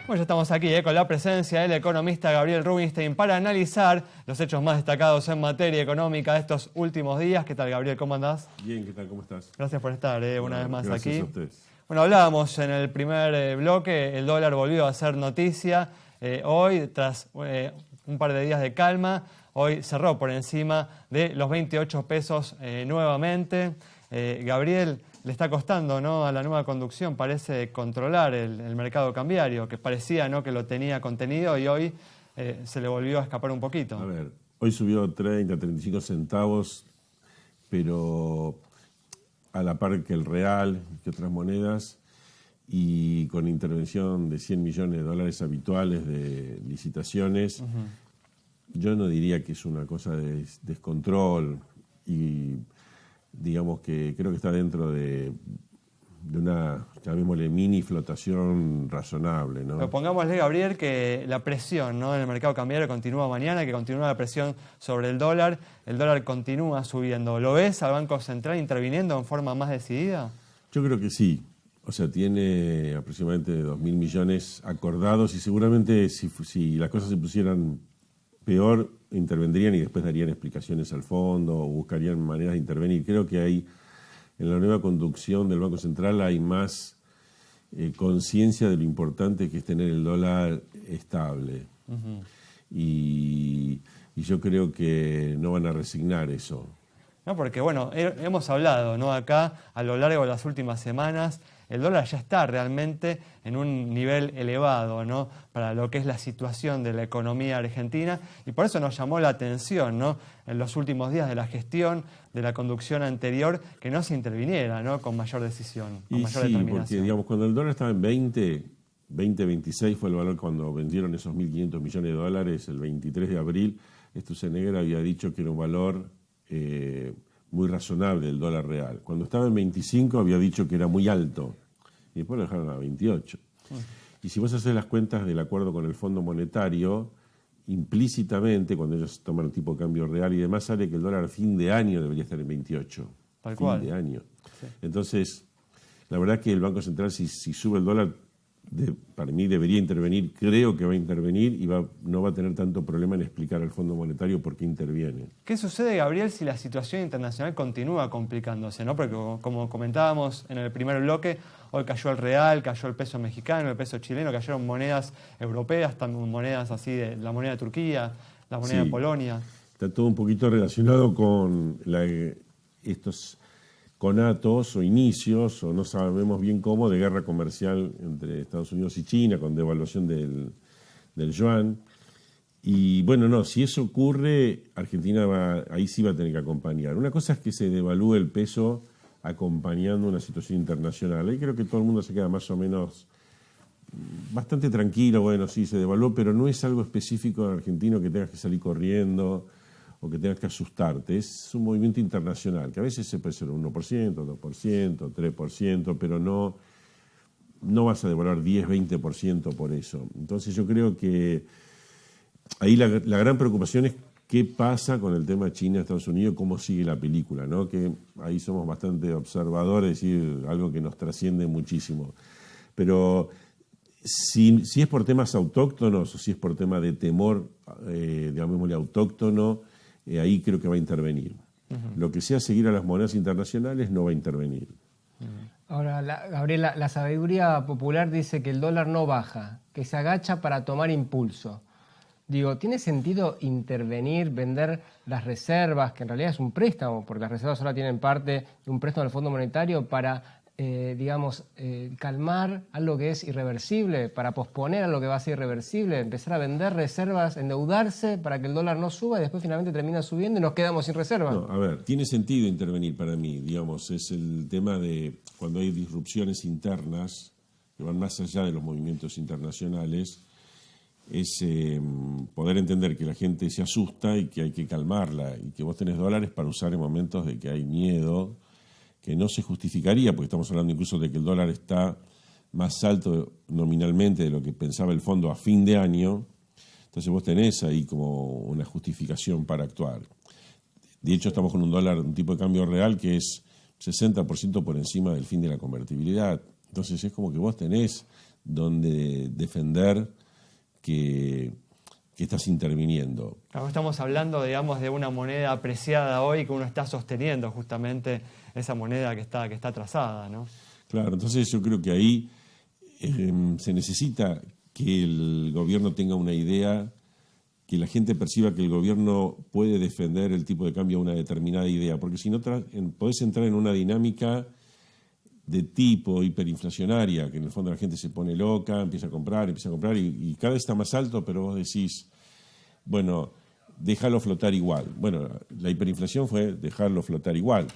Bueno, ya estamos aquí con la presencia del economista Gabriel Rubinstein para analizar los hechos más destacados en materia económica de estos últimos días. ¿Qué tal, Gabriel? ¿Cómo andás? Bien, ¿qué tal? ¿Cómo estás? Gracias por estar una vez más gracias aquí. A ustedes. Bueno, hablábamos en el primer bloque, el dólar volvió a ser noticia. Hoy, tras un par de días de calma, hoy cerró por encima de los 28 pesos nuevamente. Gabriel, le está costando, ¿no?, a la nueva conducción, parece controlar el mercado cambiario, que parecía, ¿no?, que lo tenía contenido y hoy se le volvió a escapar un poquito. A ver, hoy subió 30, 35 centavos, pero a la par que el real, que otras monedas, y con intervención de 100 millones de dólares habituales de licitaciones, yo no diría que es una cosa de descontrol y digamos que creo que está dentro de una, llamémosle, mini flotación razonable, ¿no? Pero pongámosle, Gabriel, que la presión, ¿no?, en el mercado cambiario continúa mañana, que continúa la presión sobre el dólar continúa subiendo. ¿Lo ves al Banco Central interviniendo en forma más decidida? Yo creo que sí. O sea, tiene aproximadamente 2.000 millones acordados y seguramente si las cosas se pusieran peor, intervendrían y después darían explicaciones al fondo o buscarían maneras de intervenir. Creo que hay, en la nueva conducción del Banco Central hay más conciencia de lo importante que es tener el dólar estable. Y yo creo que no van a resignar eso. No, porque bueno, hemos hablado, ¿no?, acá a lo largo de las últimas semanas, el dólar ya está realmente en un nivel elevado, ¿no?, para lo que es la situación de la economía argentina, y por eso nos llamó la atención, ¿no?, en los últimos días de la gestión de la conducción anterior, que no se interviniera, ¿no?, con mayor decisión, con mayor determinación. Porque digamos, cuando el dólar estaba en 26 fue el valor cuando vendieron esos 1.500 millones de dólares, el 23 de abril, Sturzenegger había dicho que era un valor muy razonable el dólar real. Cuando estaba en 25 había dicho que era muy alto y después lo dejaron a 28. Y si vos haces las cuentas del acuerdo con el Fondo Monetario, implícitamente, cuando ellos toman el tipo de cambio real y demás, sale que el dólar a fin de año debería estar en 28. Tal cual. Fin de año. Sí. Entonces, la verdad que el Banco Central, si sube el dólar, para mí debería intervenir, creo que va a intervenir y no va a tener tanto problema en explicar al Fondo Monetario por qué interviene. ¿Qué sucede, Gabriel, si la situación internacional continúa complicándose, ¿no? Porque como comentábamos en el primer bloque, hoy cayó el real, cayó el peso mexicano, el peso chileno, cayeron monedas europeas, también monedas así de la moneda de Turquía, la moneda de Polonia. Está todo un poquito relacionado con estos conatos o inicios, o no sabemos bien cómo, de guerra comercial entre Estados Unidos y China, con devaluación del yuan. Y bueno, no, si eso ocurre, Argentina ahí sí va a tener que acompañar. Una cosa es que se devalúe el peso acompañando una situación internacional. Ahí creo que todo el mundo se queda más o menos bastante tranquilo. Bueno, sí, se devaluó, pero no es algo específico de argentino que tengas que salir corriendo o que tengas que asustarte. Es un movimiento internacional, que a veces se puede ser un 1%, 2%, 3%, pero no vas a devaluar 10, 20% por eso. Entonces yo creo que ahí la gran preocupación es qué pasa con el tema China-Estados Unidos, cómo sigue la película, ¿no? Que ahí somos bastante observadores, es decir, algo que nos trasciende muchísimo. Pero si es por temas autóctonos o si es por tema de temor, digámosle autóctono, ahí creo que va a intervenir. Lo que sea seguir a las monedas internacionales no va a intervenir. Ahora, Gabriel, la sabiduría popular dice que el dólar no baja, que se agacha para tomar impulso. Digo, ¿tiene sentido intervenir, vender las reservas, que en realidad es un préstamo, porque las reservas ahora tienen parte de un préstamo del Fondo Monetario para, calmar algo que es irreversible, para posponer algo que va a ser irreversible, empezar a vender reservas, endeudarse para que el dólar no suba y después finalmente termina subiendo y nos quedamos sin reservas? No, a ver, tiene sentido intervenir para mí, digamos, es el tema de cuando hay disrupciones internas que van más allá de los movimientos internacionales, es poder entender que la gente se asusta y que hay que calmarla y que vos tenés dólares para usar en momentos de que hay miedo, que no se justificaría, porque estamos hablando incluso de que el dólar está más alto nominalmente de lo que pensaba el fondo a fin de año. Entonces vos tenés ahí como una justificación para actuar. De hecho, estamos con un dólar, un tipo de cambio real que es 60% por encima del fin de la convertibilidad. Entonces es como que vos tenés donde defender que estás interviniendo. Claro, estamos hablando, digamos, de una moneda apreciada hoy que uno está sosteniendo justamente esa moneda que está trazada, ¿no? Claro, entonces yo creo que ahí se necesita que el gobierno tenga una idea, que la gente perciba que el gobierno puede defender el tipo de cambio a una determinada idea, porque si no podés entrar en una dinámica de tipo hiperinflacionaria, que en el fondo la gente se pone loca, empieza a comprar y cada vez está más alto, pero vos decís, bueno, déjalo flotar igual. Bueno, la hiperinflación fue dejarlo flotar igual.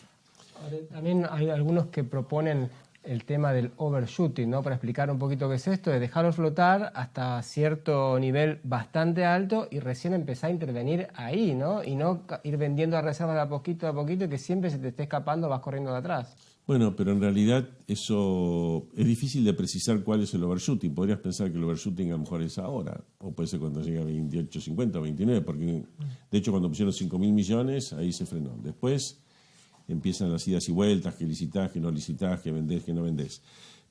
También hay algunos que proponen el tema del overshooting, ¿no? Para explicar un poquito qué es esto, de dejarlo flotar hasta cierto nivel bastante alto y recién empezar a intervenir ahí, ¿no? Y no ir vendiendo a reservas de a poquito y que siempre se te esté escapando, vas corriendo de atrás. Bueno, pero en realidad eso es difícil de precisar cuál es el overshooting. Podrías pensar que el overshooting a lo mejor es ahora, o puede ser cuando llega a 28, 50 o 29, porque de hecho cuando pusieron 5.000 millones, ahí se frenó. Después empiezan las idas y vueltas, que licitás, que no licitás, que vendés, que no vendés.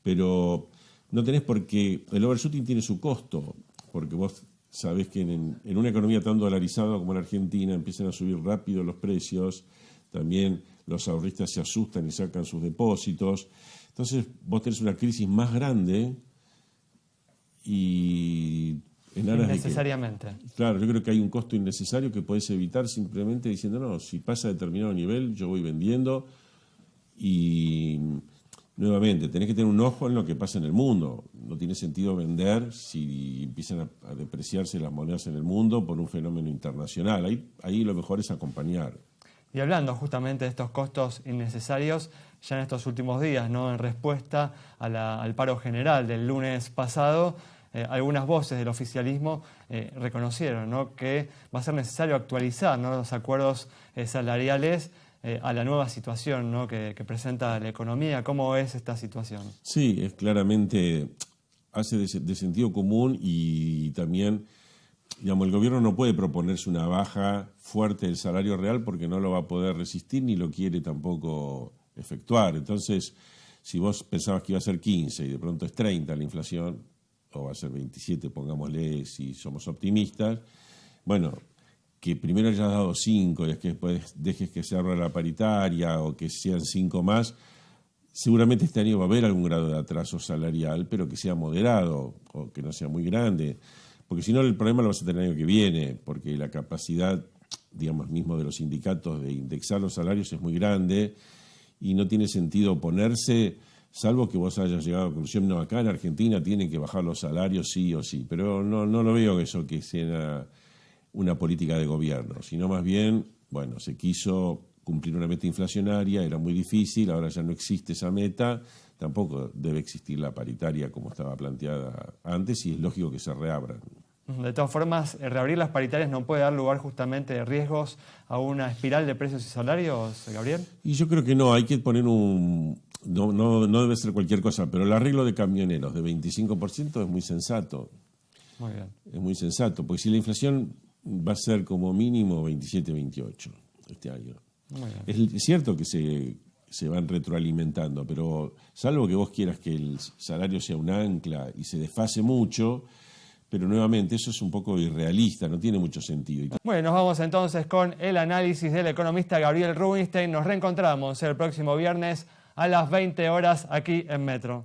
Pero no tenés por qué... El overshooting tiene su costo, porque vos sabés que en una economía tan dolarizada como la Argentina empiezan a subir rápido los precios, también los ahorristas se asustan y sacan sus depósitos. Entonces vos tenés una crisis más grande y... Innecesariamente. Claro, yo creo que hay un costo innecesario que podés evitar simplemente diciendo, no, si pasa a determinado nivel, yo voy vendiendo. Y nuevamente, tenés que tener un ojo en lo que pasa en el mundo. No tiene sentido vender si empiezan a depreciarse las monedas en el mundo por un fenómeno internacional. Ahí lo mejor es acompañar. Y hablando justamente de estos costos innecesarios, ya en estos últimos días, ¿no? En respuesta al paro general del lunes pasado, algunas voces del oficialismo reconocieron, ¿no? Que va a ser necesario actualizar, ¿no? Los acuerdos salariales a la nueva situación, ¿no? que presenta la economía. ¿Cómo es esta situación? Sí, es claramente, hace de sentido común y también, digamos, el gobierno no puede proponerse una baja fuerte del salario real porque no lo va a poder resistir ni lo quiere tampoco efectuar. Entonces, si vos pensabas que iba a ser 15 y de pronto es 30 la inflación, o va a ser 27, pongámosle, si somos optimistas, bueno, que primero hayas dado 5 y es que después dejes que se abra la paritaria o que sean 5 más, seguramente este año va a haber algún grado de atraso salarial, pero que sea moderado o que no sea muy grande, porque si no el problema lo vas a tener el año que viene, porque la capacidad, digamos, mismo de los sindicatos de indexar los salarios es muy grande y no tiene sentido oponerse, salvo que vos hayas llegado a la conclusión, no, acá en Argentina tienen que bajar los salarios sí o sí, pero no lo veo eso que sea una política de gobierno, sino más bien, bueno, se quiso cumplir una meta inflacionaria, era muy difícil, ahora ya no existe esa meta, tampoco debe existir la paritaria como estaba planteada antes y es lógico que se reabran. De todas formas, reabrir las paritarias no puede dar lugar justamente de riesgos a una espiral de precios y salarios, Gabriel. Y yo creo que no, hay que poner no debe ser cualquier cosa, pero el arreglo de camioneros de 25% es muy sensato. Muy bien. Es muy sensato, porque si la inflación va a ser como mínimo 27, 28 este año. Muy bien. Es cierto que se van retroalimentando, pero salvo que vos quieras que el salario sea un ancla y se desfase mucho, pero nuevamente eso es un poco irrealista, no tiene mucho sentido. Bueno, nos vamos entonces con el análisis del economista Gabriel Rubinstein. Nos reencontramos el próximo viernes a las 20 horas aquí en Metro.